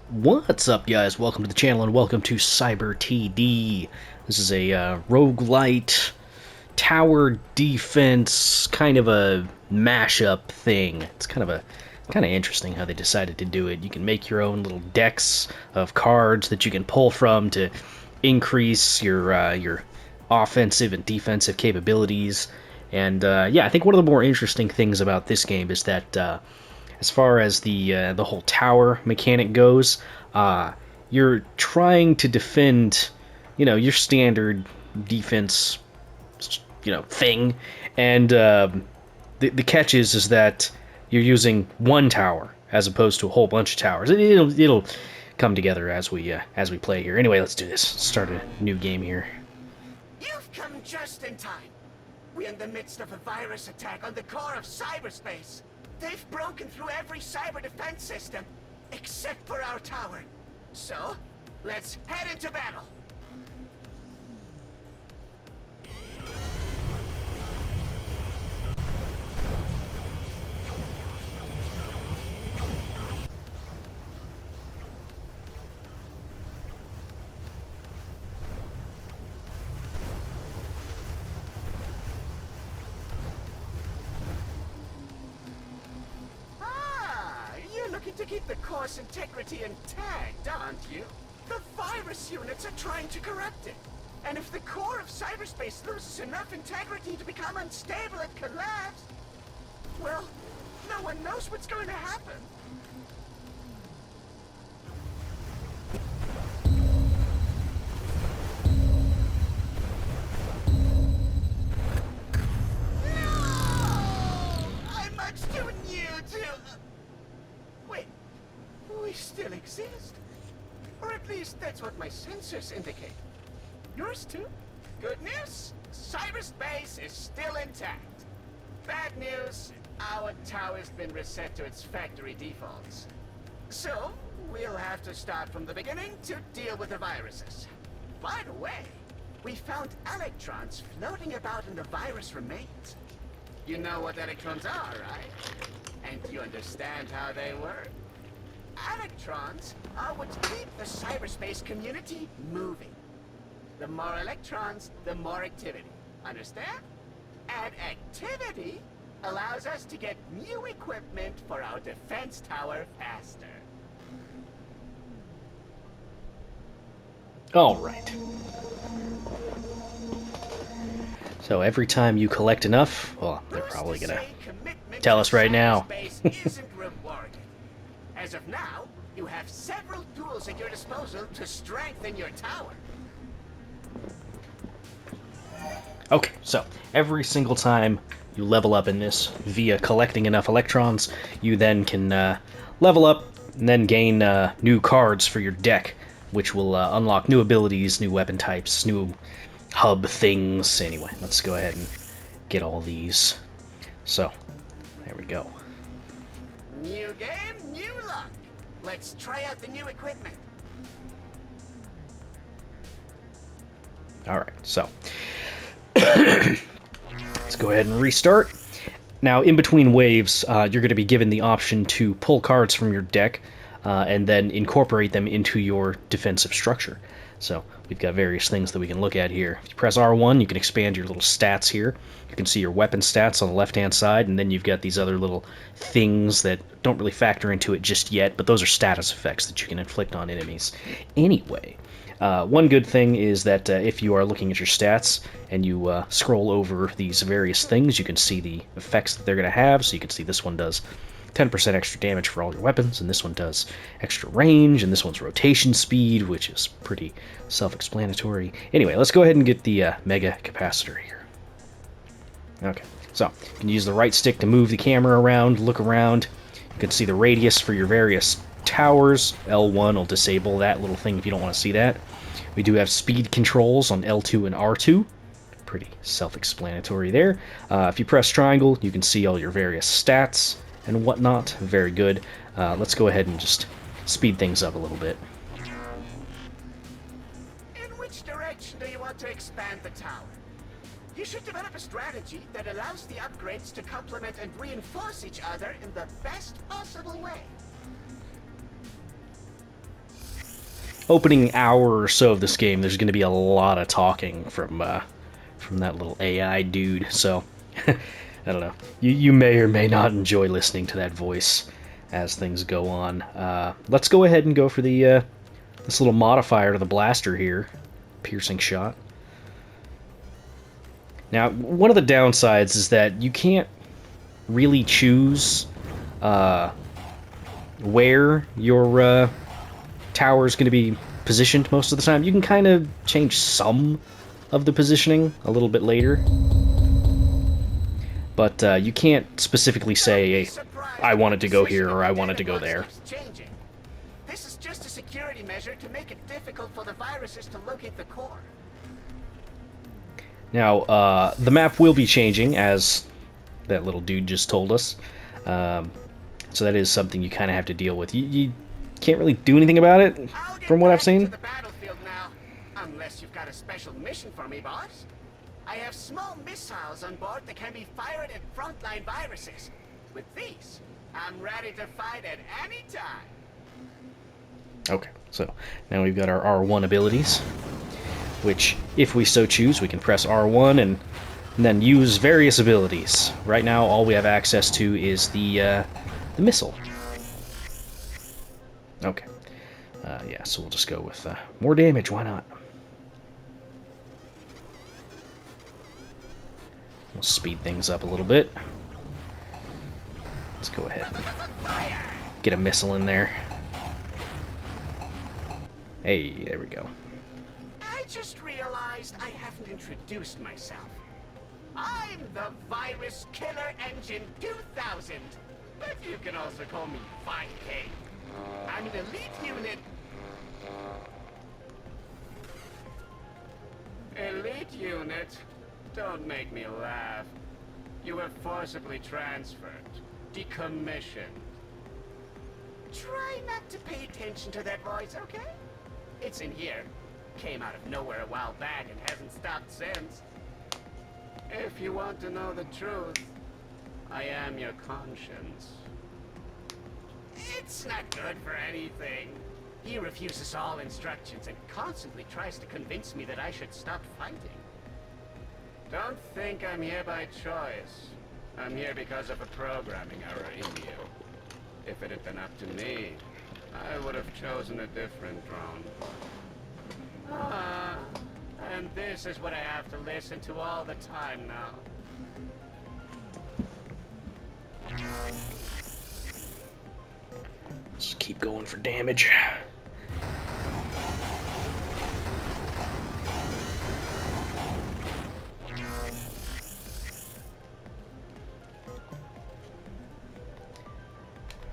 What's up, guys? Welcome to the channel and welcome to CyberTD. This is a roguelite tower defense kind of a mashup thing. It's kind of interesting how they decided to do it. You can make your own little decks of cards that you can pull from to increase your offensive and defensive capabilities. And yeah, I think one of the more interesting things about this game is that as far as the whole tower mechanic goes, you're trying to defend, your standard defense, thing, and the catch is that you're using one tower as opposed to a whole bunch of towers. It'll come together as we play here. Anyway, let's do this. Start a new game here. You've come just in time. We're in the midst of a virus attack on the core of cyberspace. They've broken through every cyber defense system, except for our tower. So, let's head into battle. To keep the core's integrity intact, aren't you? The virus units are trying to corrupt it. And if the core of cyberspace loses enough integrity to become unstable and collapse, well, no one knows what's going to happen. No! I'm much too new to... Wait, we still exist? Or at least that's what my sensors indicate. Yours too? Good news, cyberspace is still intact. Bad news, our tower's been reset to its factory defaults. So, we'll have to start from the beginning to deal with the viruses. By the way, we found electrons floating about in the virus remains. You know what electrons are, right? And you understand how they work? Electrons are what keep the cyberspace community moving. The more electrons, the more activity. Understand? And activity allows us to get new equipment for our defense tower faster. All right. So every time you collect enough, well, they're probably gonna tell us right now. Isn't rewarded. As of now, you have several tools at your disposal to strengthen your tower. Okay, so every single time you level up in this via collecting enough electrons, you then can level up and then gain new cards for your deck, which will unlock new abilities, new weapon types, new hub things. Anyway, let's go ahead and get all these. So, there we go. New game, new luck. Let's try out the new equipment. Alright, so let's go ahead and restart. Now, in between waves, you're going to be given the option to pull cards from your deck and then incorporate them into your defensive structure. So we've got various things that we can look at here. If you press R1, you can expand your little stats here. You can see your weapon stats on the left-hand side, and then you've got these other little things that don't really factor into it just yet, but those are status effects that you can inflict on enemies. Anyway, one good thing is that if you are looking at your stats and you scroll over these various things, you can see the effects that they're going to have. So you can see this one does 10% extra damage for all your weapons, and this one does extra range, and this one's rotation speed, which is pretty self-explanatory. Anyway, let's go ahead and get the mega capacitor here. Okay, so you can use the right stick to move the camera around, look around. You can see the radius for your various towers. L1 will disable that little thing if you don't want to see that. We do have speed controls on L2 and R2. Pretty self-explanatory there. If you press triangle, you can see all your various stats and whatnot. Very good. Let's go ahead and just speed things up a little bit. In which direction do you want to expand the tower? You should develop a strategy that allows the upgrades to complement and reinforce each other in the best possible way. opening hour or so of this game, there's going to be a lot of talking from that little AI dude. So I don't know. You may or may not enjoy listening to that voice as things go on. Let's go ahead and go for the this little modifier to the blaster here, piercing shot. Now, one of the downsides is that you can't really choose where your tower is going to be positioned most of the time. You can kind of change some of the positioning a little bit later, but you can't specifically say, I wanted to go here or I wanted to go there. This is just a security measure to make it difficult for the viruses to locate the core. Now, the map will be changing, as that little dude just told us. So that is something you kind of have to deal with. You can't really do anything about it, from what I've seen. To the battlefield now, unless you've got a special mission for me, boss. I have small missiles on board that can be fired at frontline viruses. With these, I'm ready to fight at any time. Okay, so now we've got our R1 abilities, which, if we so choose, we can press R1 and then use various abilities. Right now, all we have access to is the missile. Okay. Yeah, so we'll just go with more damage, why not? We'll speed things up a little bit. Let's go ahead and get a missile in there. Hey, there we go. I just realized I haven't introduced myself. I'm the Virus Killer Engine 2000, but you can also call me 5K. I'm an elite unit. Elite unit? Don't make me laugh. You were forcibly transferred, decommissioned. Try not to pay attention to that voice, okay? It's in here. Came out of nowhere a while back and hasn't stopped since. If you want to know the truth, I am your conscience. It's not good for anything. He refuses all instructions and constantly tries to convince me that I should stop fighting. Don't think I'm here by choice. I'm here because of a programming error in you. If it had been up to me, I would have chosen a different drone. And this is what I have to listen to all the time now. Just keep going for damage.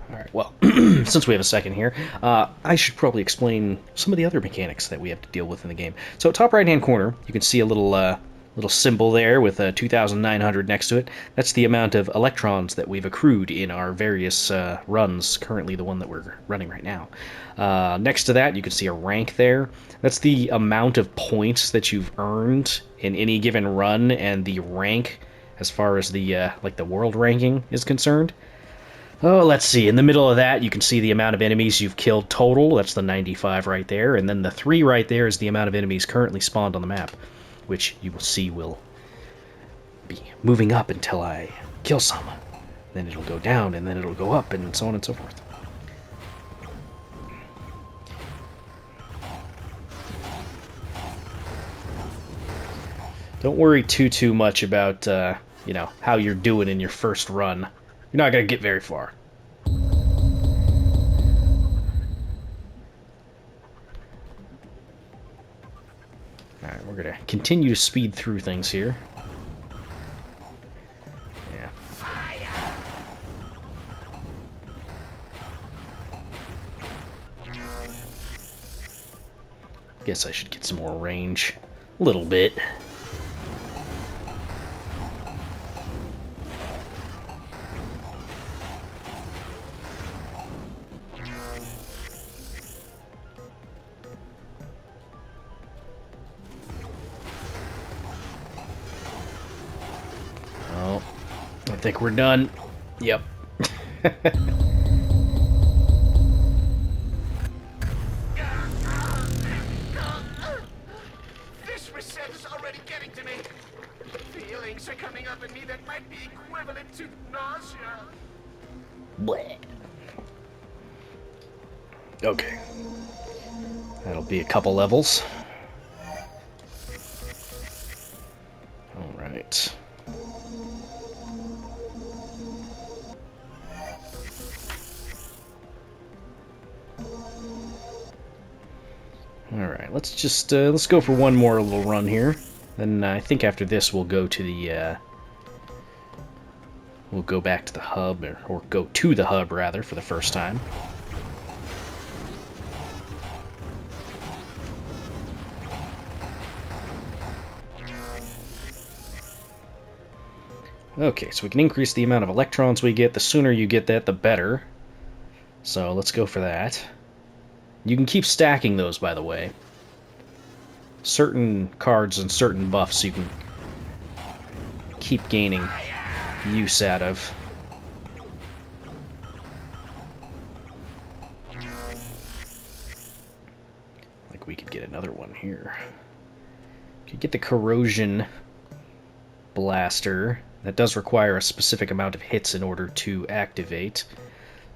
Alright, well, since we have a second here, I should probably explain some of the other mechanics that we have to deal with in the game. So, top right-hand corner, you can see a little symbol there with 2,900 next to it. That's the amount of electrons that we've accrued in our various runs, currently the one that we're running right now. Next to that, you can see a rank there. That's the amount of points that you've earned in any given run, and the rank as far as the like the world ranking is concerned. Oh, let's see. In the middle of that, you can see the amount of enemies you've killed total. That's the 95 right there. And then the 3 right there is the amount of enemies currently spawned on the map, which you will see will be moving up until I kill some. Then it'll go down, and then it'll go up, and so on and so forth. Don't worry too much about, you know, how you're doing in your first run. You're not going to get very far. Alright, we're going to continue to speed through things here. Yeah. Guess I should get some more range. A little bit. I think we're done. Yep. up in me that might be equivalent to nausea. Bleh. Okay. That'll be a couple levels. Alright. Alright, let's go for one more little run here. Then I think after this we'll go to the, we'll go back to the hub, or go to the hub, rather, for the first time. Okay, so we can increase the amount of electrons we get. The sooner you get that, the better. So let's go for that. You can keep stacking those, by the way. Certain cards and certain buffs you can keep gaining use out of. Like we could get another one here. Could get the corrosion blaster. That does require a specific amount of hits in order to activate.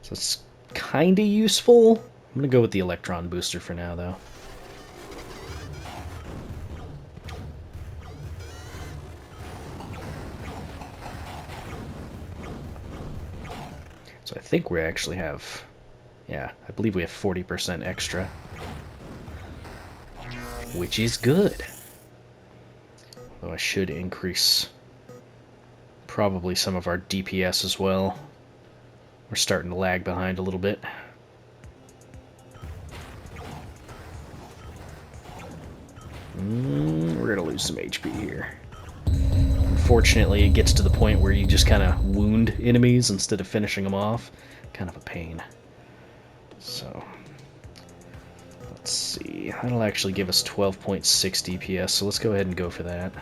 So it's kind of useful. I'm going to go with the electron booster for now, though. So I think we actually have... Yeah, I believe we have 40% extra. Which is good. Though I should increase probably some of our DPS as well. We're starting to lag behind a little bit. We're gonna lose some HP here. Unfortunately, it gets to the point where you just kind of wound enemies instead of finishing them off. Kind of a pain. So, let's see. That'll actually give us 12.6 DPS, so let's go ahead and go for that.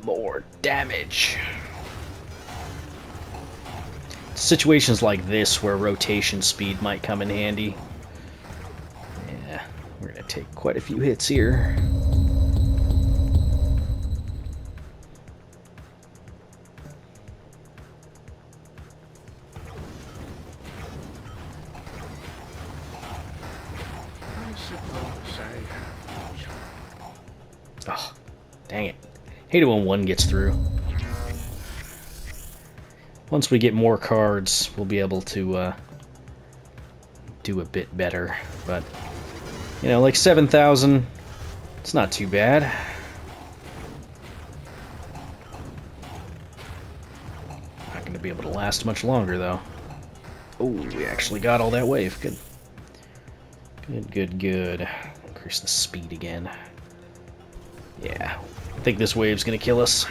More damage. Situations like this where rotation speed might come in handy. Yeah, we're gonna take quite a few hits here. Oh, dang it. Hate it when one gets through. Once we get more cards, we'll be able to do a bit better. But, you know, like 7,000, it's not too bad. Not going to be able to last much longer, though. Oh, we actually got all that wave. Good. Good, good, good. Increase the speed again. Yeah, I think this wave's gonna kill us.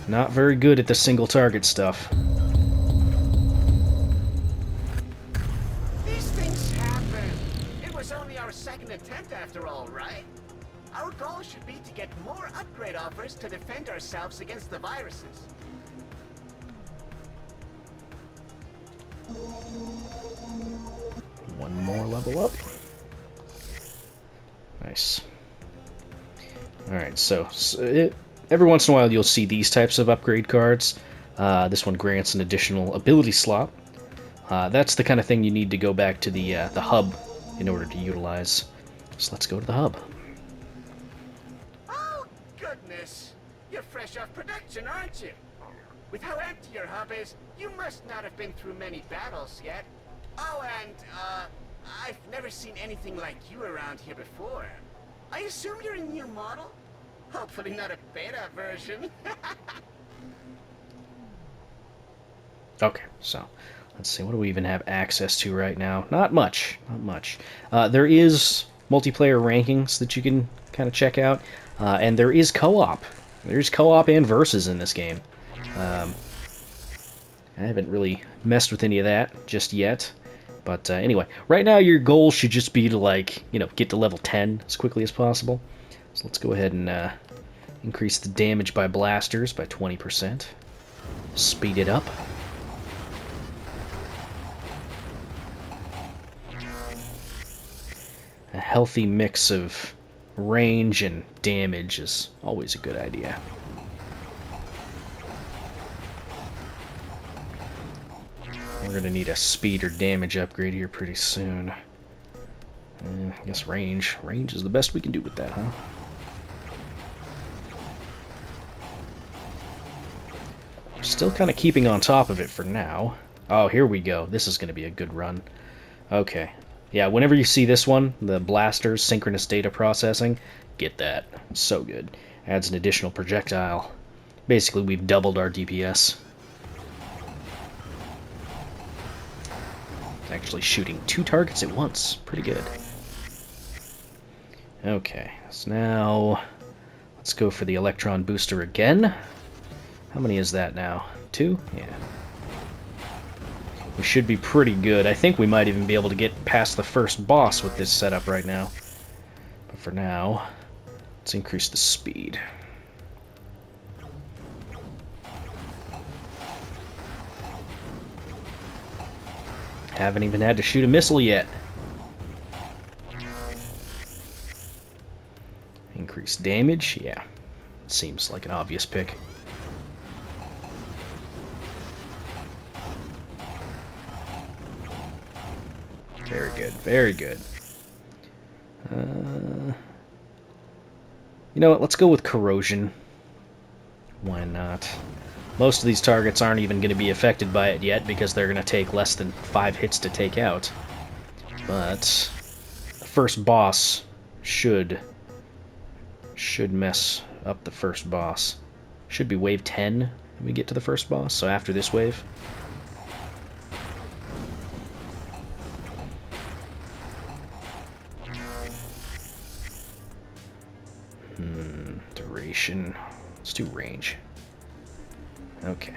Not very good at the single target stuff. These things happen. It was only our second attempt after all, right? Our goal should be to get more upgrade offers to defend ourselves against the viruses. One more level up. Nice. Alright, so every once in a while you'll see these types of upgrade cards. This one grants an additional ability slot. That's the kind of thing you need to go back to the hub in order to utilize. So let's go to the hub. Oh, goodness. You're fresh off production, aren't you? With how empty your hub is, you must not have been through many battles yet. Oh, and, I've never seen anything like you around here before. I assume you're a new model? Hopefully not a beta version. Okay, so let's see, what do we even have access to right now? Not much, not much. There is multiplayer rankings that you can kind of check out, and there is co-op. There's co-op and versus in this game. I haven't really messed with any of that just yet. But anyway, right now your goal should just be to, like, you know, get to level 10 as quickly as possible. So let's go ahead and increase the damage by blasters by 20%. Speed it up. A healthy mix of range and damage is always a good idea. We're going to need a speed or damage upgrade here pretty soon. I guess range. Range is the best we can do with that, huh? Still kind of keeping on top of it for now. Oh, here we go. This is going to be a good run. Okay. Yeah, whenever you see this one, the blasters, synchronous data processing, get that. So good. Adds an additional projectile. Basically, we've doubled our DPS. It's actually shooting 2 targets at once. Pretty good. Okay, so now let's go for the electron booster again. How many is that now? 2? Yeah. We should be pretty good. I think we might even be able to get past the first boss with this setup right now. But for now, let's increase the speed. Haven't even had to shoot a missile yet. Increase damage? Yeah. Seems like an obvious pick. Very good, very good. You know what, let's go with corrosion. Why not? Most of these targets aren't even going to be affected by it yet because they're going to take less than 5 hits to take out. But the first boss should mess up the first boss. Should be wave 10 when we get to the first boss, so after this wave. Duration. Let's do range. Okay.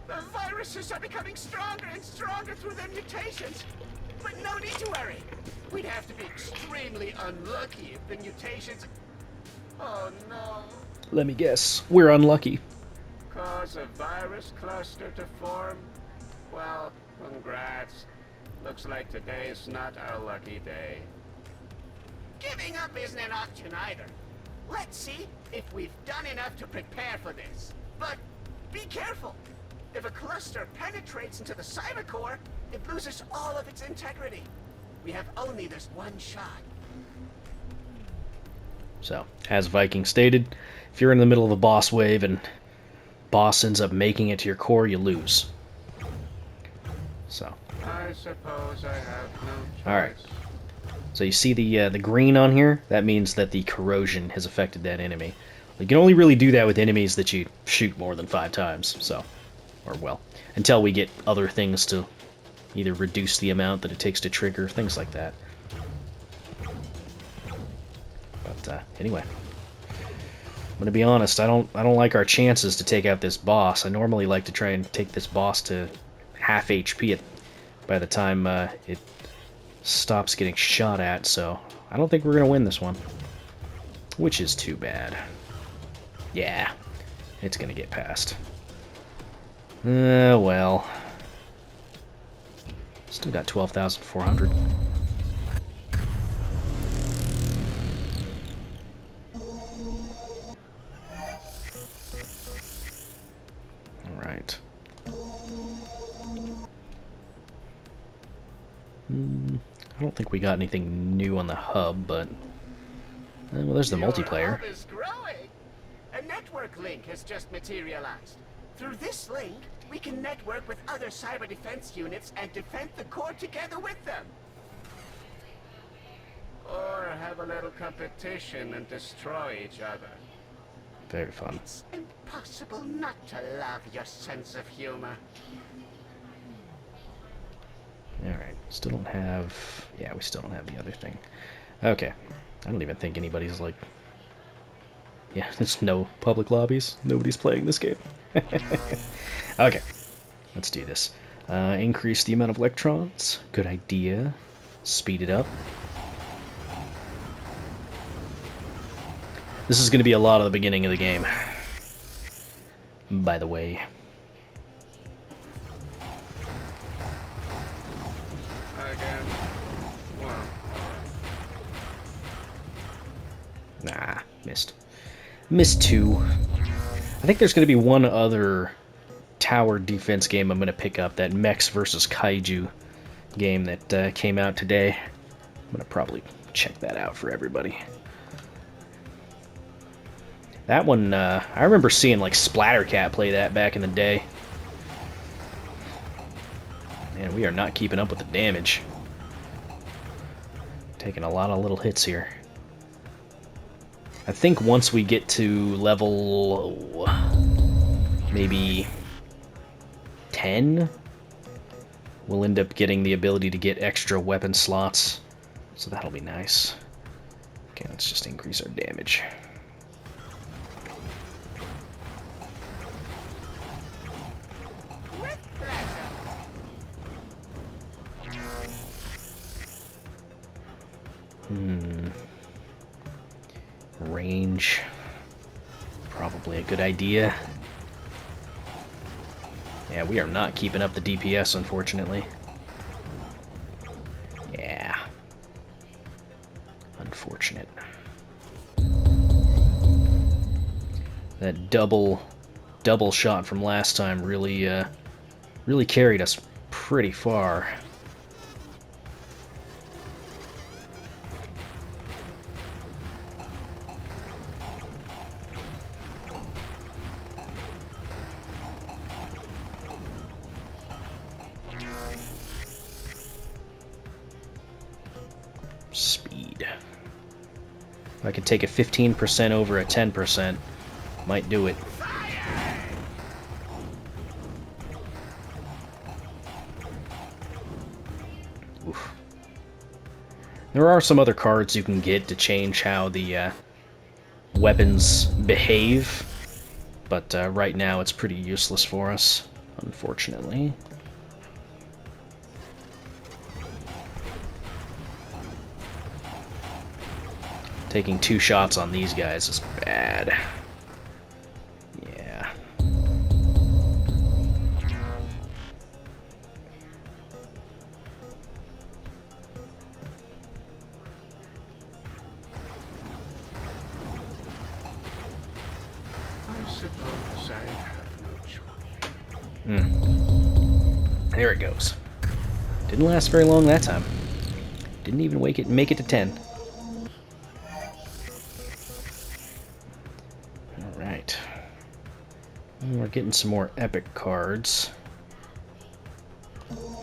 The viruses are becoming stronger and stronger through their mutations. But no need to worry. We'd have to be extremely unlucky if the mutations... Oh no. Let me guess. We're unlucky. Cause a virus cluster to form? Well, congrats. Looks like today's not our lucky day. Giving up isn't an option either. Let's see if we've done enough to prepare for this. But be careful. If a cluster penetrates into the cyber core, it loses all of its integrity. We have only this one shot. So, as Viking stated, if you're in the middle of a boss wave and boss ends up making it to your core, you lose. So. I suppose I have no choice. Alright. So you see the green on here? That means that the corrosion has affected that enemy. You can only really do that with enemies that you shoot more than 5 times, so... Or, well, until we get other things to either reduce the amount that it takes to trigger, things like that. But, anyway. I'm gonna be honest, I don't like our chances to take out this boss. I normally like to try and take this boss to half HP by the time it stops getting shot at, so I don't think we're gonna win this one. Which is too bad. Yeah, it's gonna get past. Well. Still got 12,400. Alright. I don't think we got anything new on the hub, but... well, there's the multiplayer. Your hub is growing. A network link has just materialized. Through this link, we can network with other cyber defense units and defend the core together with them. Or have a little competition and destroy each other. Very fun. It's impossible not to love your sense of humor. Alright, still don't have... yeah, we still don't have the other thing. Okay. I don't even think anybody's, like... yeah, there's no public lobbies. Nobody's playing this game. Okay, let's do this. Increase the amount of electrons. Good idea. Speed it up. This is going to be a lot of the beginning of the game, by the way. Nah, missed. Missed 2. I think there's going to be one other tower defense game I'm going to pick up, that Mechs vs. Kaiju game that came out today. I'm going to probably check that out for everybody. That one, I remember seeing like Splattercat play that back in the day. Man, we are not keeping up with the damage. Taking a lot of little hits here. I think once we get to level maybe 10, we'll end up getting the ability to get extra weapon slots. So that'll be nice. Okay, let's just increase our damage. Range. Probably a good idea. Yeah, we are not keeping up the DPS, unfortunately. Yeah. Unfortunate. That double shot from last time really carried us pretty far. Speed. If I could take a 15% over a 10%, might do it. Oof. There are some other cards you can get to change how the weapons behave, but right now it's pretty useless for us, unfortunately. Taking 2 shots on these guys is bad. Yeah. I suppose I have no choice. There it goes. Didn't last very long that time. Didn't even make it to 10. Alright. We're getting some more epic cards.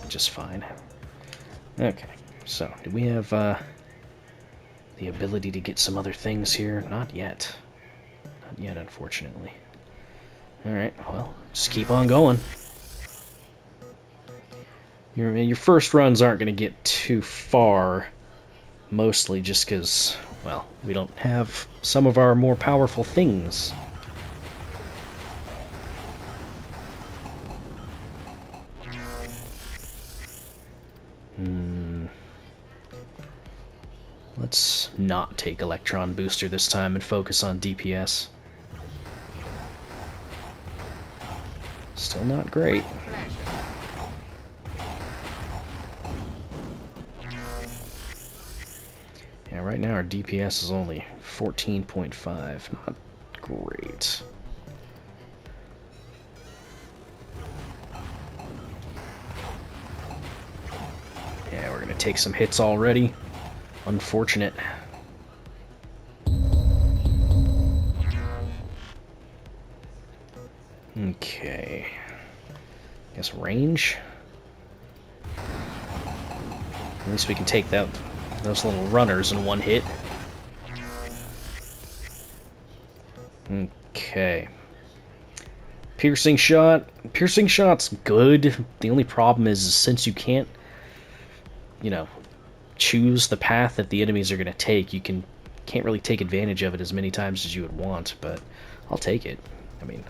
Just fine. Okay, so do we have the ability to get some other things here? Not yet. Not yet, unfortunately. Alright, well, just keep on going. Your first runs aren't going to get too far, mostly just because, well, we don't have some of our more powerful things. Let's not take Electron Booster this time and focus on DPS. Still not great. Yeah, right now our DPS is only 14.5. Not great. Yeah, we're gonna take some hits already. Unfortunate. Okay. Guess range. At least we can take those little runners in one hit. Okay. Piercing shot. Piercing shot's good. The only problem is since you can't, choose the path that the enemies are going to take, you can't really take advantage of it as many times as you would want, but I'll take it. I mean,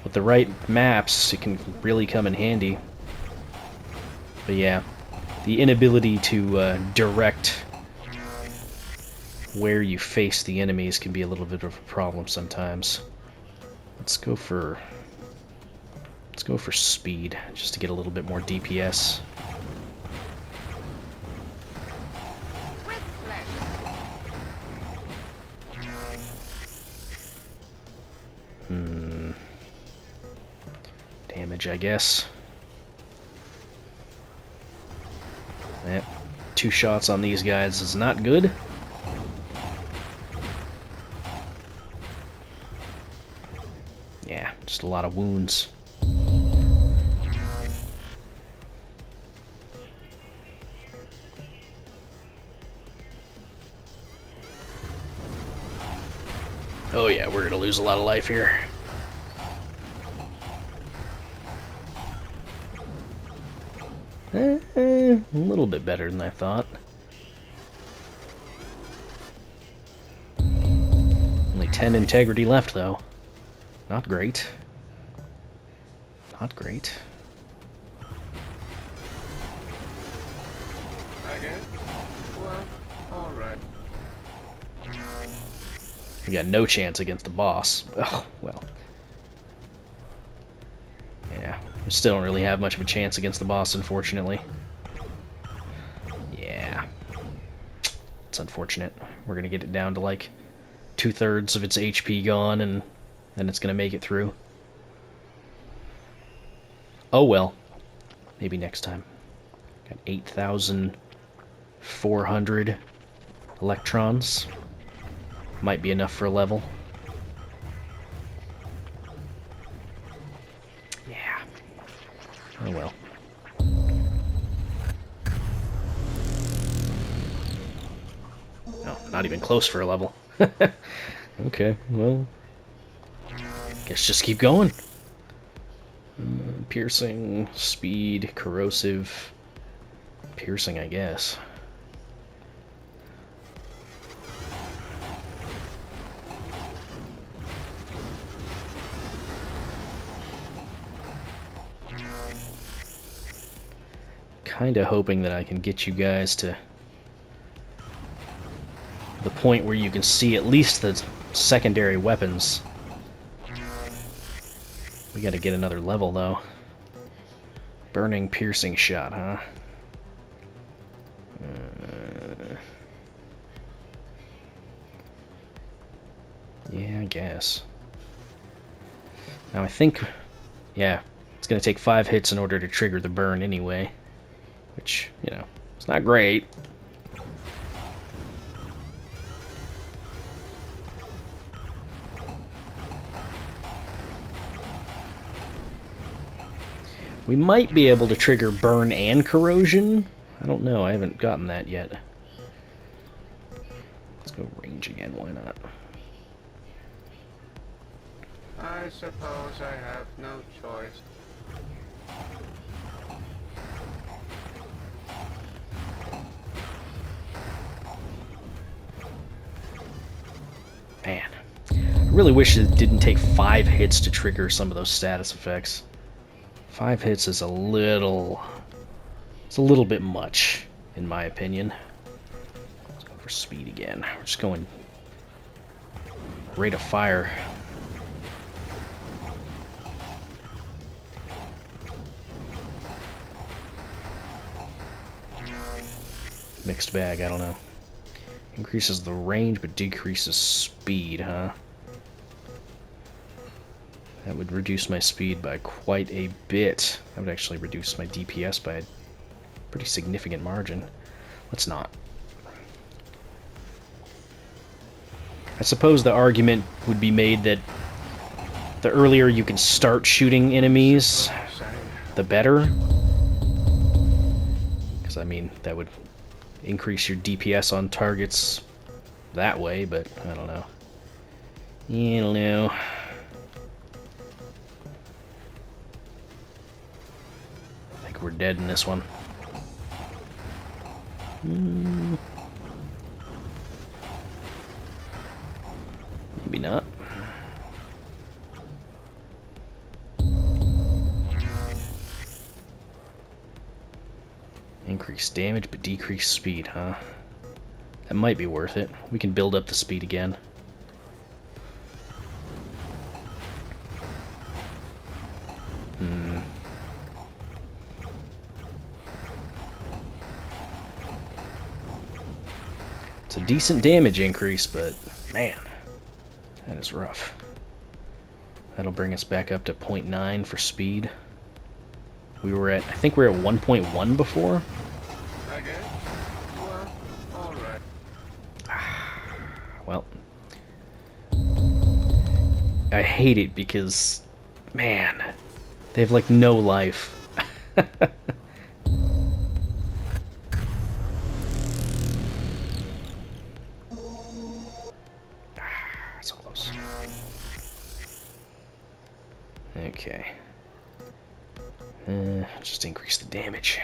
with the right maps, it can really come in handy. But yeah, the inability to direct where you face the enemies can be a little bit of a problem sometimes. Let's go for speed, just to get a little bit more DPS. Damage, I guess. Yep. 2 shots on these guys is not good. Yeah, just a lot of wounds. Oh yeah, we're gonna lose a lot of life here. A little bit better than I thought. Only 10 integrity left, though. Not great. Not great. Again? Well, alright. We got no chance against the boss. Oh, well. Yeah, we still don't really have much of a chance against the boss, unfortunately. Yeah. It's unfortunate. We're gonna get it down to like 2/3 of its HP gone, and then it's gonna make it through. Oh well. Maybe next time. Got 8,400 electrons. Might be enough for a level. Yeah. Oh well. No, not even close for a level. Okay, well, guess just keep going. Piercing, speed, corrosive. Piercing, I guess. Kinda hoping that I can get you guys to the point where you can see at least the secondary weapons. We gotta get another level, though. Burning, piercing shot, huh? Yeah, I guess. Now I think, yeah, it's gonna take 5 hits in order to trigger the burn anyway. Which, you know, it's not great. We might be able to trigger burn and corrosion. I don't know, I haven't gotten that yet. Let's go range again, why not? I suppose I have no choice. Man, I really wish it didn't take 5 hits to trigger some of those status effects. 5 hits is a little bit much, in my opinion. Let's go for speed again. We're just going rate of fire. Mixed bag, I don't know. Increases the range but decreases speed, huh? That would reduce my speed by quite a bit. That would actually reduce my DPS by a pretty significant margin. Let's not. I suppose the argument would be made that the earlier you can start shooting enemies, the better. Because, I mean, that would increase your DPS on targets that way, but I don't know. I don't know. I think we're dead in this one. Maybe not. Increase damage, but decrease speed, huh? That might be worth it. We can build up the speed again. It's a decent damage increase, but man, that is rough. That'll bring us back up to 0.9 for speed. We were at, I think we were at 1.1 before. I guess. Well, alright. Well, I hate it because, man, they have like no life. So close. Okay. Just increase the damage.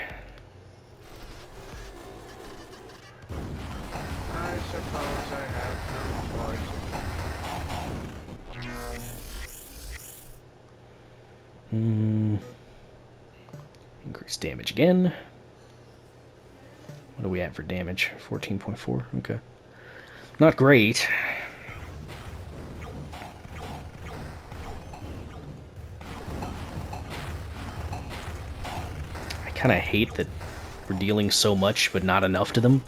I suppose I have no choice. Increase damage again. What do we have for damage? 14.4? Okay. Not great. I kind of hate that we're dealing so much but not enough to them.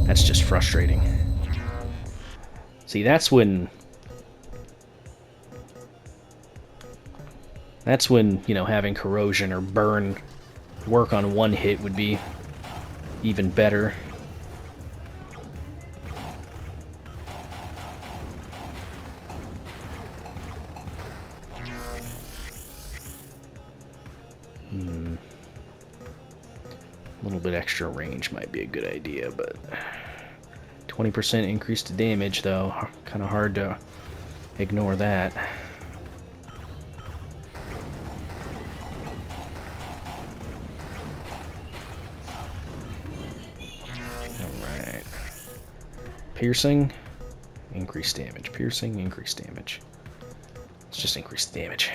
That's just frustrating. See, that's when, you know, having corrosion or burn work on one hit would be even better. A little bit extra range might be a good idea, but 20% increase to damage, though, kind of hard to ignore that. Alright. Piercing, increase damage. Piercing, increase damage. Let's just increase the damage.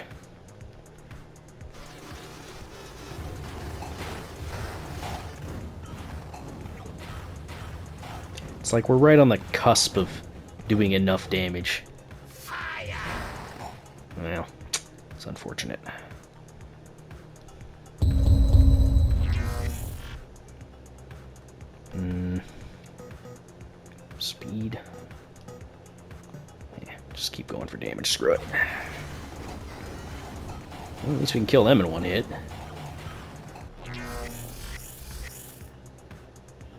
It's like we're right on the cusp of doing enough damage. Fire! Well, it's unfortunate. Speed. Yeah, just keep going for damage. Screw it. Well, at least we can kill them in one hit.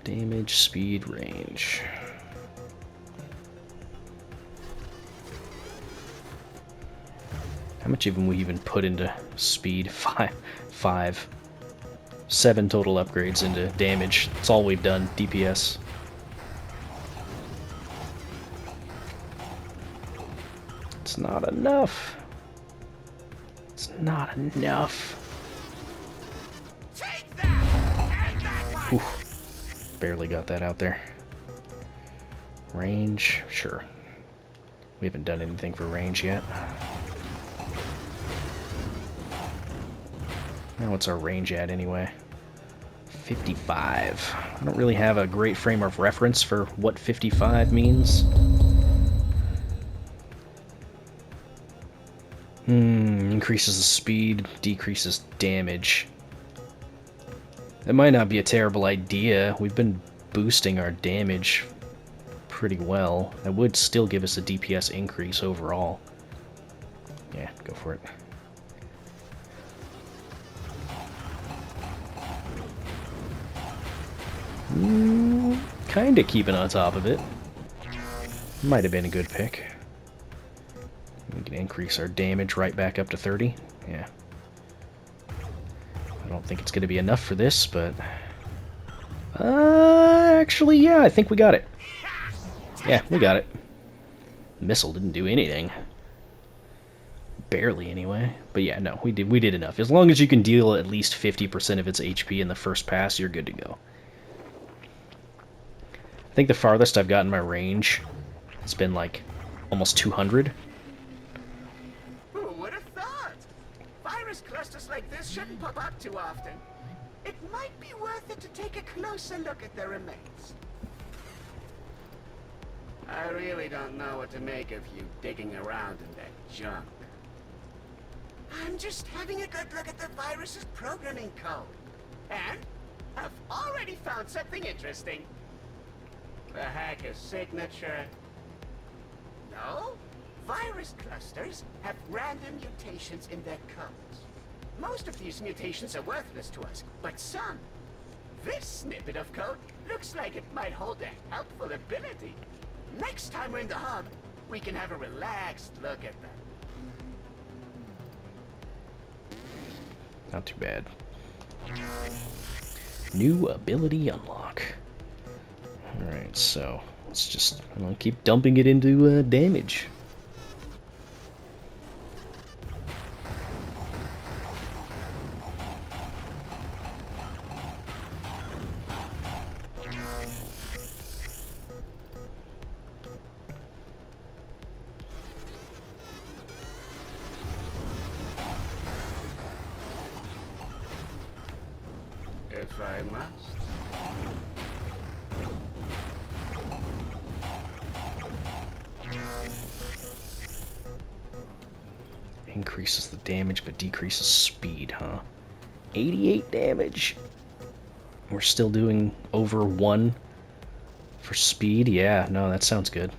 Damage, speed, range. How much have we even put into speed? Five. 7 total upgrades into damage. That's all we've done. DPS. It's not enough. It's not enough. Take that! And that one! Barely got that out there. Range, sure. We haven't done anything for range yet. Now what's our range at anyway? 55. I don't really have a great frame of reference for what 55 means. Increases the speed, decreases damage. That might not be a terrible idea. We've been boosting our damage pretty well. That would still give us a DPS increase overall. Yeah, go for it. Kinda keeping on top of it. Might have been a good pick. We can increase our damage right back up to 30. Yeah. I don't think it's going to be enough for this, but... actually, yeah, I think we got it. Yeah, we got it. Missile didn't do anything. Barely, anyway. But yeah, no, we did enough. As long as you can deal at least 50% of its HP in the first pass, you're good to go. I think the farthest I've gotten my range has been like almost 200. Who would have thought? Virus clusters like this shouldn't pop up too often. it might be worth it to take a closer look at their remains. I really don't know what to make of you digging around in that junk. I'm just having a good look at the virus's programming code. And I've already found something interesting. The hacker's signature. No? Virus clusters have random mutations in their codes. Most of these mutations are worthless to us, but some. This snippet of code looks like it might hold a helpful ability. Next time we're in the hub, we can have a relaxed look at them. Not too bad. New ability unlock. Alright, so let's just keep dumping it into damage. If I must. Increases the damage but decreases speed, huh? 88 damage. We're still doing over 1 for speed. Yeah, no, that sounds good.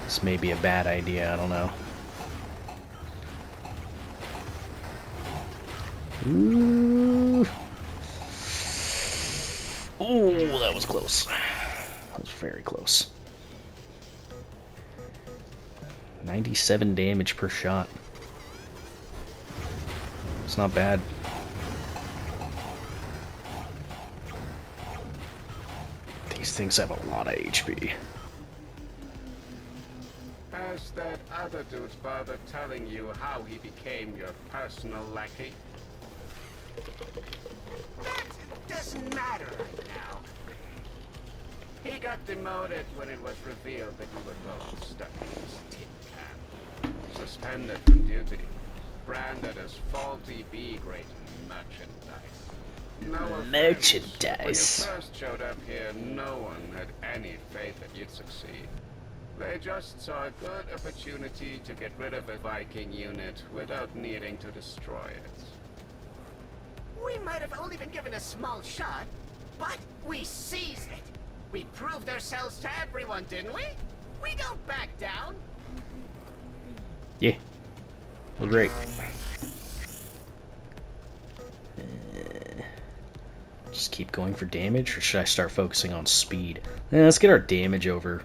This may be a bad idea, I don't know. Ooh. Oh, that was close. That was very close. 97 damage per shot. It's not bad. These things have a lot of HP. Has that other dude bothered telling you how he became your personal lackey? That doesn't matter right now. He got demoted when it was revealed that you were both stuck in his tin can. Suspended from duty. Branded as faulty B-grade merchandise. No offense. Merchandise. When you first showed up here, no one had any faith that you'd succeed. They just saw a good opportunity to get rid of a Viking unit without needing to destroy it. We might have only been given a small shot, but we seized it. We proved ourselves to everyone, didn't we? We don't back down. Yeah. Well, great. Just keep going for damage, or should I start focusing on speed? Let's get our damage over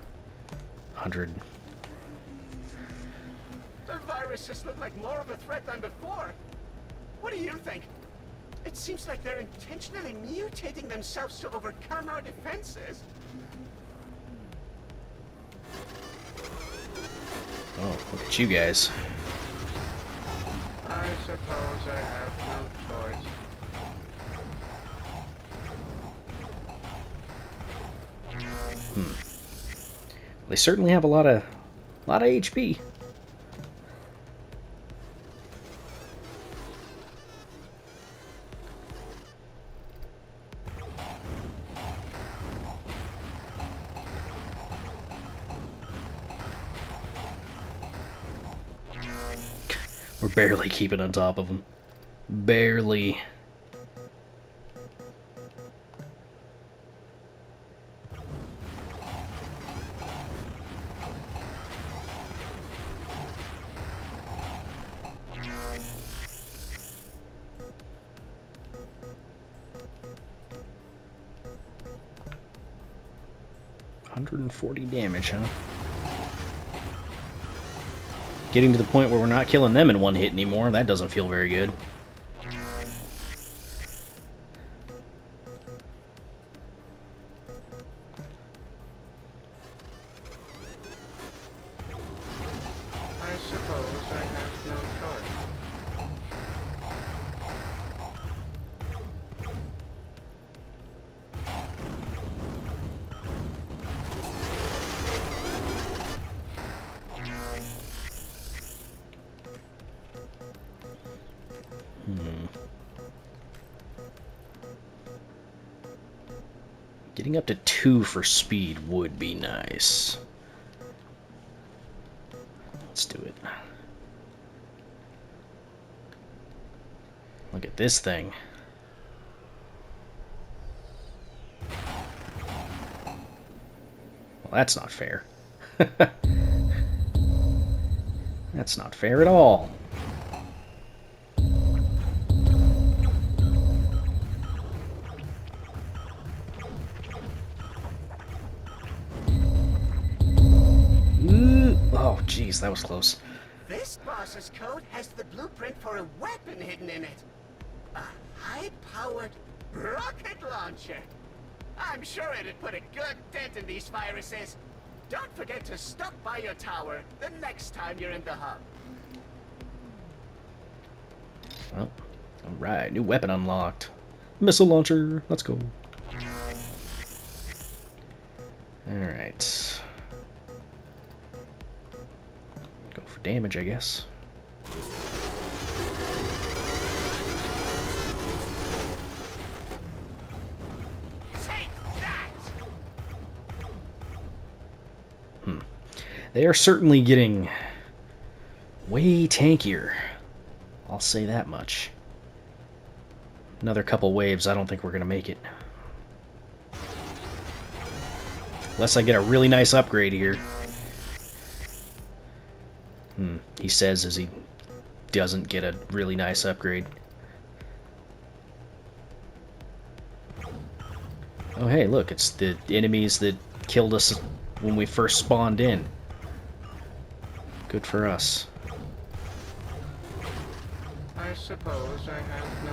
100. The viruses look like more of a threat than before. What do you think? It seems like they're intentionally mutating themselves to overcome our defenses. Oh, look at you guys. I suppose I have no choice. They certainly have a lot of HP. We're barely keeping on top of them. Barely. $140 damage, huh? Getting to the point where we're not killing them in one hit anymore, that doesn't feel very good. I suppose I have no choice. Getting up to 2 for speed would be nice. Let's do it. Look at this thing. Well, that's not fair. That's not fair at all. Ooh. Oh, jeez, that was close. This boss's code has the blueprint for a weapon hidden in it. A high-powered rocket launcher. I'm sure it'd put a good dent in these viruses. Don't forget to stop by your tower the next time you're in the hub. Well, alright, new weapon unlocked. Missile launcher, let's go. Alright. Go for damage, I guess. They are certainly getting way tankier. I'll say that much. Another couple waves, I don't think we're going to make it. Unless I get a really nice upgrade here. He says as he doesn't get a really nice upgrade. Oh hey, look, it's the enemies that killed us when we first spawned in. Good for us. I suppose I have no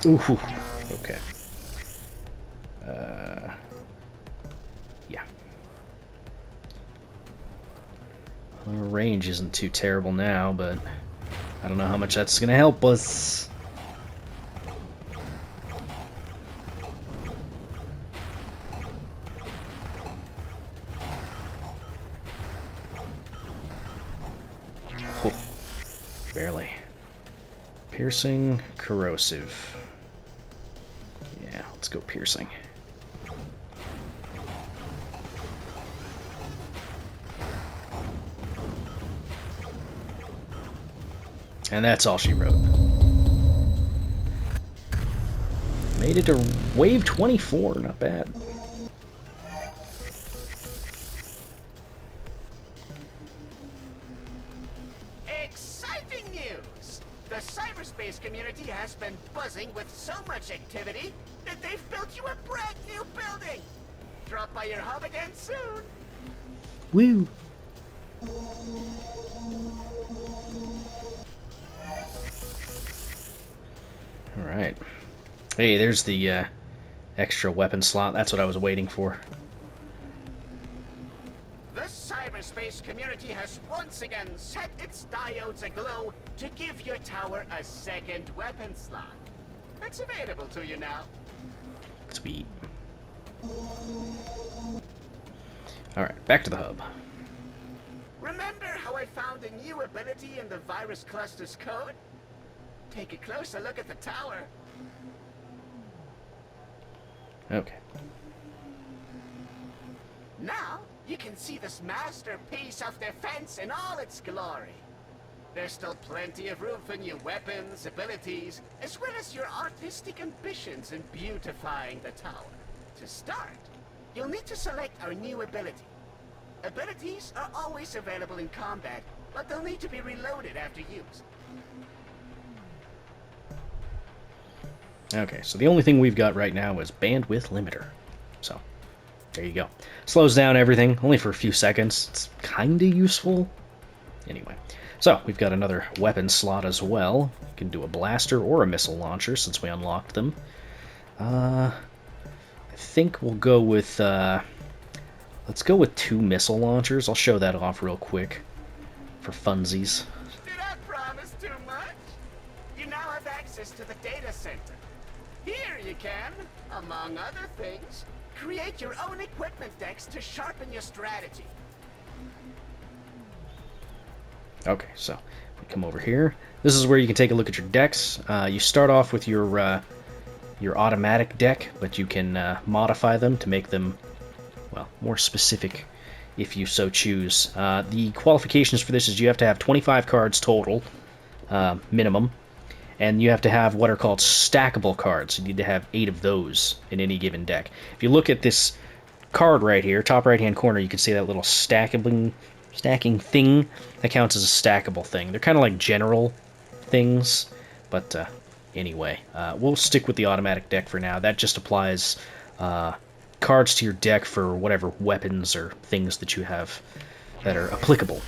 choice. Ooh, okay. Yeah. Our range isn't too terrible now, but I don't know how much that's going to help us. Oh, barely. Piercing, corrosive. Yeah, let's go piercing. And that's all she wrote. Made it to wave 24, not bad. Exciting news! The cyberspace community has been buzzing with so much activity that they've built you a brand new building! Drop by your hub again soon! Woo! Alright. Hey, there's the extra weapon slot. That's what I was waiting for. The cyberspace community has once again set its diodes aglow to give your tower a second weapon slot. It's available to you now. Sweet. Alright, back to the hub. Remember how I found a new ability in the virus cluster's code? Take a closer look at the tower. Okay. Now, you can see this masterpiece of defense in all its glory. There's still plenty of room for new weapons, abilities, as well as your artistic ambitions in beautifying the tower. To start, you'll need to select our new ability. Abilities are always available in combat, but they'll need to be reloaded after use. Okay, so the only thing we've got right now is bandwidth limiter. So, there you go. Slows down everything, only for a few seconds. It's kinda useful. Anyway, so we've got another weapon slot as well. You can do a blaster or a missile launcher since we unlocked them. I think we'll go with, let's go with 2 missile launchers. I'll show that off real quick for funsies. Did I promise too much? You now have access to the data center. Here you can, among other things, create your own equipment decks to sharpen your strategy. Okay, so Come over here. This is where you can take a look at your decks. You start off with your automatic deck, but you can modify them to make them, well, more specific if you so choose. The qualifications for this is you have to have 25 cards total, minimum, and you have to have what are called stackable cards. You need to have 8 of those in any given deck. If you look at this card right here, top right-hand corner, you can see that little stacking thing. That counts as a stackable thing. They're kind of like general things, but anyway, we'll stick with the automatic deck for now. That just applies cards to your deck for whatever weapons or things that you have that are applicable.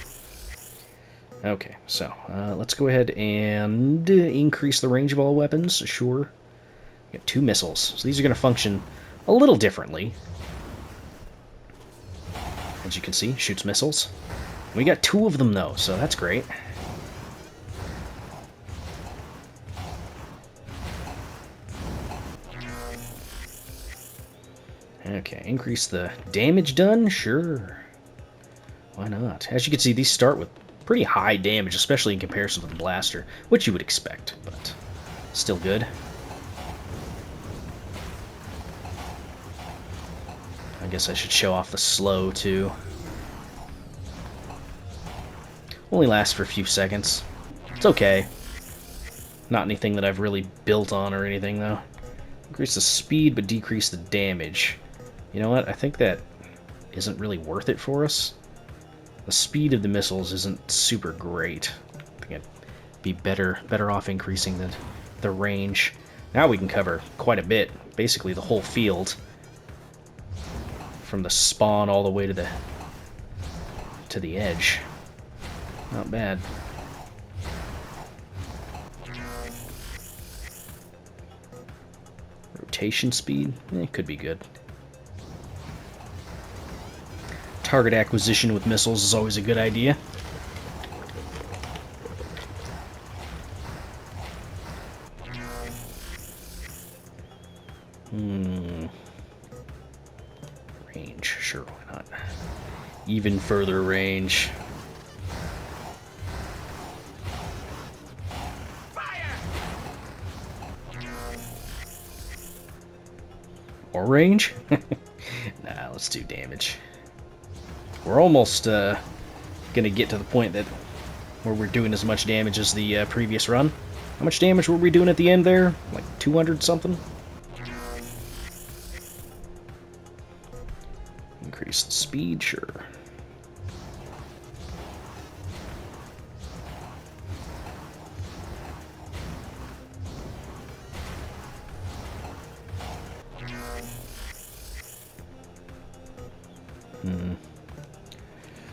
Okay, so let's go ahead and increase the range of all weapons. Sure. We got 2 missiles, so these are going to function a little differently. As you can see, shoots missiles. We got 2 of them though, so that's great. Okay, increase the damage done? Sure. Why not? As you can see, these start with pretty high damage, especially in comparison to the blaster, which you would expect, but still good. I guess I should show off the slow, too. Only lasts for a few seconds. It's okay. Not anything that I've really built on or anything, though. Increase the speed, but decrease the damage. You know what? I think that isn't really worth it for us. The speed of the missiles isn't super great. I think I'd be better off increasing the range. Now we can cover quite a bit, basically the whole field, from the spawn all the way to the edge. Not bad. Rotation speed? Could be good. Target acquisition with missiles is always a good idea. Range, sure, why not? Even further range. Or range? Nah, let's do damage. We're almost gonna get to the point where we're doing as much damage as the previous run. How much damage were we doing at the end there? Like 200 something? Increase the speed, sure.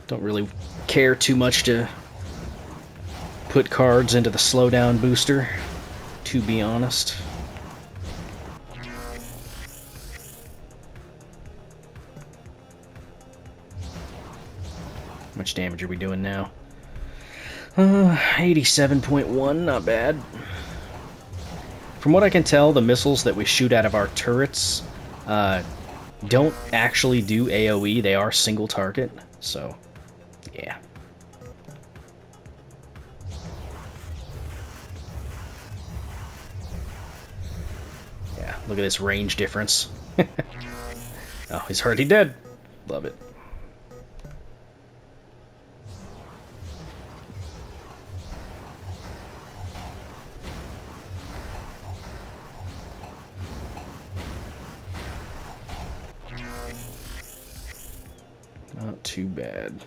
Don't really care too much to put cards into the slowdown booster, to be honest. How much damage are we doing now? 87.1, not bad. From what I can tell, the missiles that we shoot out of our turrets don't actually do AoE, they are single target, so yeah. Yeah, look at this range difference. Oh, he's already dead. Love it. Not too bad.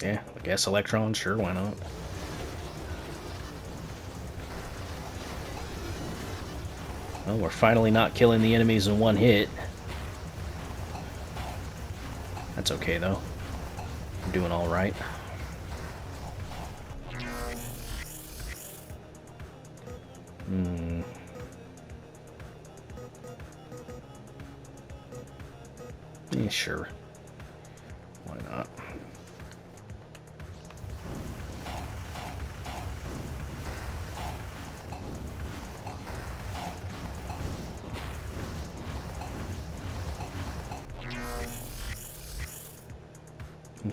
Yeah, I guess electrons, sure, why not? Well, we're finally not killing the enemies in one hit. That's okay, though. We're doing alright. Yeah, sure. Why not?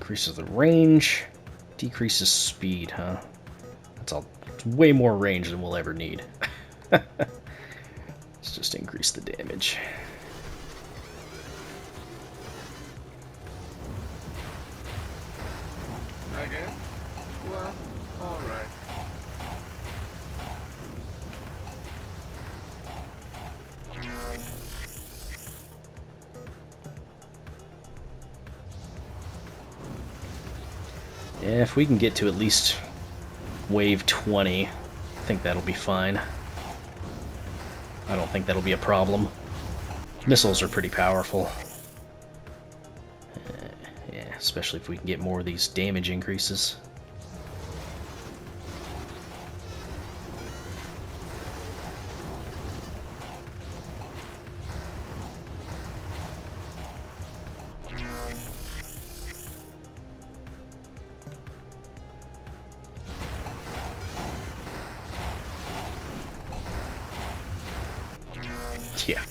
Increases the range, decreases speed, huh? That's all. It's way more range than we'll ever need. Let's just increase the damage. Again? Well, alright. Yeah, if we can get to at least wave 20, I think that'll be fine. I don't think that'll be a problem. Missiles are pretty powerful. Yeah, especially if we can get more of these damage increases. Yeah.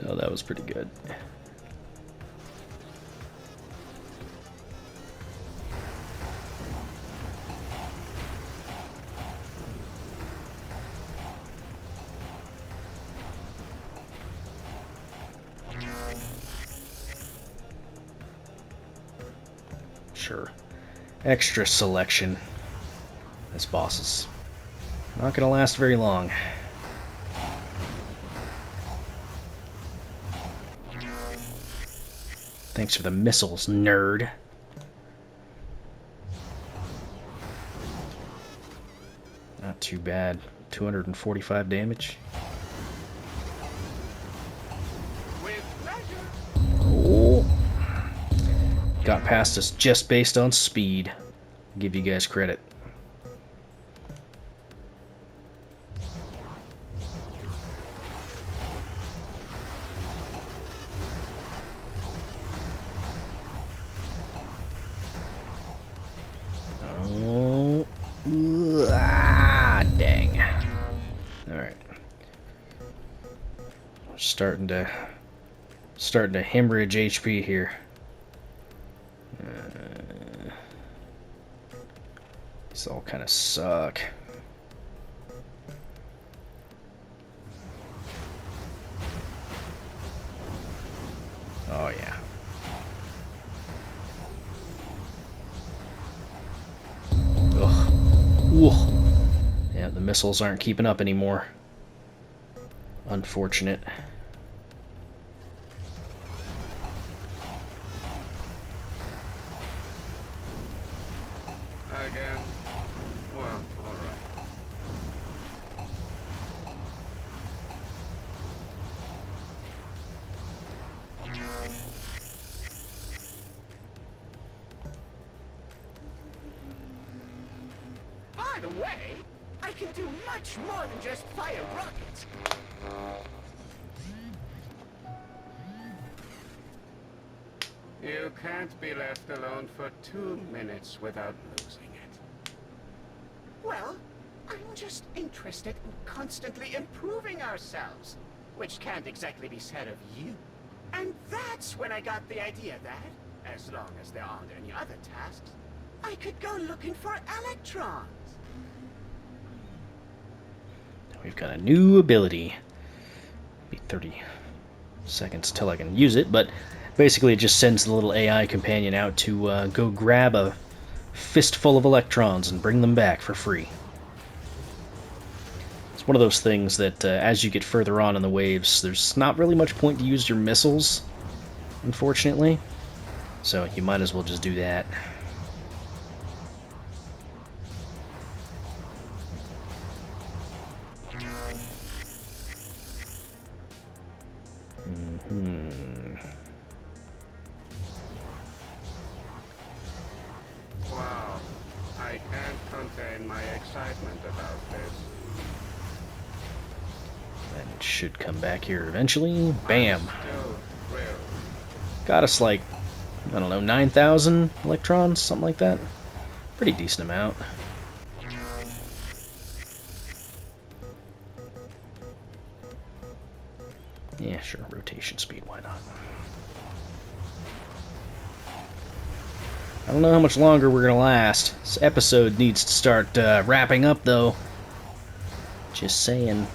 No, that was pretty good. Sure. Extra selection. This boss is not gonna last very long. Thanks for the missiles, nerd. Not too bad. 245 damage. With pleasure. Oh. Got past us just based on speed. Give you guys credit. Oh, dang. Alright. Starting to hemorrhage HP here. These all kind of suck. Oh yeah. Ugh. Whoa. Yeah, the missiles aren't keeping up anymore. Unfortunate. Again? Well, alright. By the way, I can do much more than just fire rockets. You can't be left alone for 2 minutes without losing it. Well, I'm just interested in constantly improving ourselves, which can't exactly be said of you. And that's when I got the idea that, as long as there aren't any other tasks, I could go looking for electrons. We've got a new ability. Be 30 seconds till I can use it, but basically it just sends the little AI companion out to go grab a fistful of electrons and bring them back for free. It's one of those things that as you get further on in the waves, there's not really much point to use your missiles, unfortunately. So you might as well just do that. Wow, I can't contain my excitement about this. And it should come back here eventually. Bam! Still thrilled. Got us like, I don't know, 9,000 electrons, something like that. Pretty decent amount. Yeah, sure, rotation speed, why not? I don't know how much longer we're gonna last. This episode needs to start wrapping up, though. Just saying.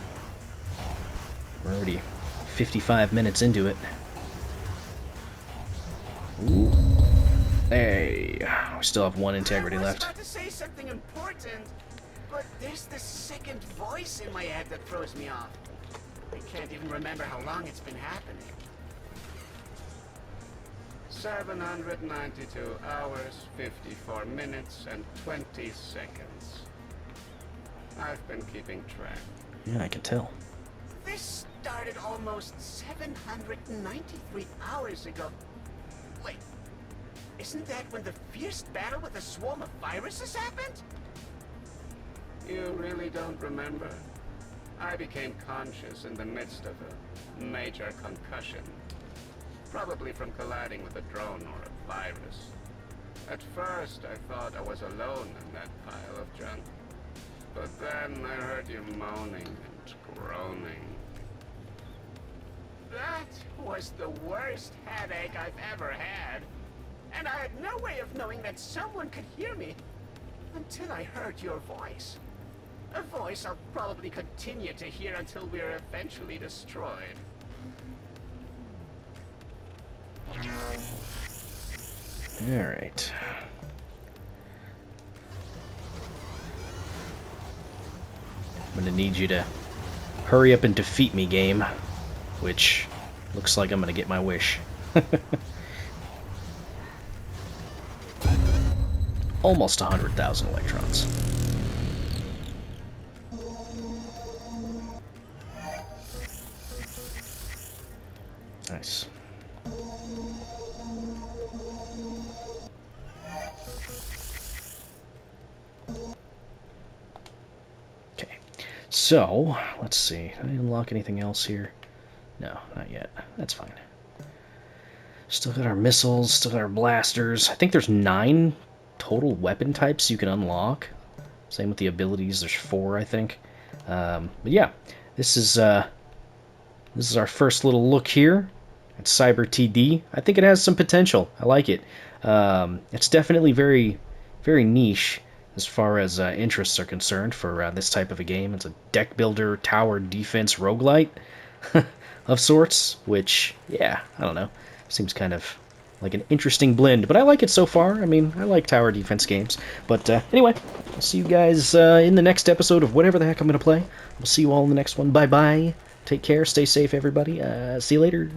We're already 55 minutes into it. Ooh. Hey, we still have one integrity left. I was about to say something important, but there's this second voice in my head that throws me off. I can't even remember how long it's been happening. 792 hours, 54 minutes, and 20 seconds. I've been keeping track. Yeah, I can tell. This started almost 793 hours ago. Wait, isn't that when the fierce battle with the swarm of viruses happened? You really don't remember? I became conscious in the midst of a major concussion. Probably from colliding with a drone or a virus. At first, I thought I was alone in that pile of junk. But then I heard you moaning and groaning. That was the worst headache I've ever had. And I had no way of knowing that someone could hear me until I heard your voice. A voice I'll probably continue to hear until we're eventually destroyed. Alright. I'm gonna need you to hurry up and defeat me, game. Which looks like I'm gonna get my wish. Almost 100,000 electrons. Nice. Okay, so let's see. Did I unlock anything else here? No, not yet. That's fine. Still got our missiles, still got our blasters. I think there's 9 total weapon types you can unlock. Same with the abilities. There's 4, I think. But yeah, this is our first little look here at CyberTD. I think it has some potential. I like it. It's definitely very, very niche as far as interests are concerned for this type of a game. It's a deck builder, tower defense roguelite of sorts, which, yeah, I don't know. Seems kind of like an interesting blend, but I like it so far. I mean, I like tower defense games. But anyway, I'll see you guys in the next episode of whatever the heck I'm going to play. We'll see you all in the next one. Bye-bye. Take care. Stay safe, everybody. See you later.